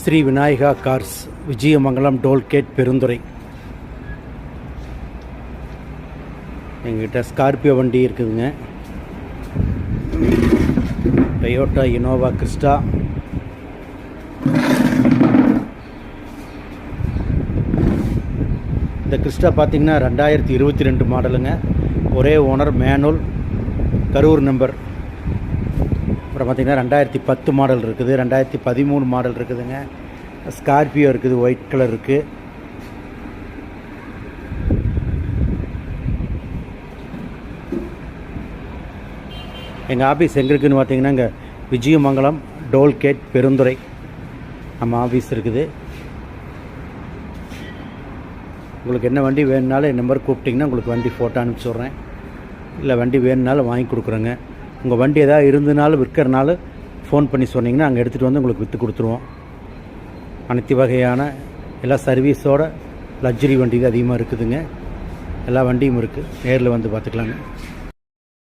Sri Vinayaka cars, Vijayamangalam tollgate, Perundurai. எங்ககிட்ட Scorpio வண்டி இருக்குதுங்க. டொயோட்டா இனோவா கிறிஸ்டா, இந்த கிறிஸ்டா பார்த்திங்கன்னா 2022 மாடலுங்க. ஒரே ஓனர், மேனுவல், கரூர் நம்பர். அப்புறம் பார்த்திங்கன்னா 2010 மாடல் இருக்குது, 2013 மாடல் இருக்குதுங்க. ஸ்கார்பியோ இருக்குது, ஒயிட் கலர் இருக்குது. எங்கள் ஆஃபீஸ் எங்கே இருக்குதுன்னு பார்த்தீங்கன்னா இங்கே விஜயமங்கலம் டோல்கேட், பெருந்துறை நம்ம ஆஃபீஸ் இருக்குது. உங்களுக்கு என்ன வண்டி வேணுனாலும் என் நம்பர் கூப்பிட்டிங்கன்னா உங்களுக்கு வண்டி ஃபோட்டோ அனுப்பிச்சி விட்றேன். இல்லை வண்டி வேணுனாலும் வாங்கி கொடுக்குறேங்க. உங்கள் வண்டி எதாவது இருந்ததுனாலும் விற்கிறனாலும் ஃபோன் பண்ணி சொன்னிங்கன்னா அங்கே எடுத்துகிட்டு வந்து உங்களுக்கு விற்று கொடுத்துருவோம். அனைத்து வகையான எல்லா சர்வீஸோட லக்ஸரி வண்டி அதிகமாக இருக்குதுங்க. எல்லா வண்டியும் இருக்குது. நேரில் வந்து பார்த்துக்கலாங்க.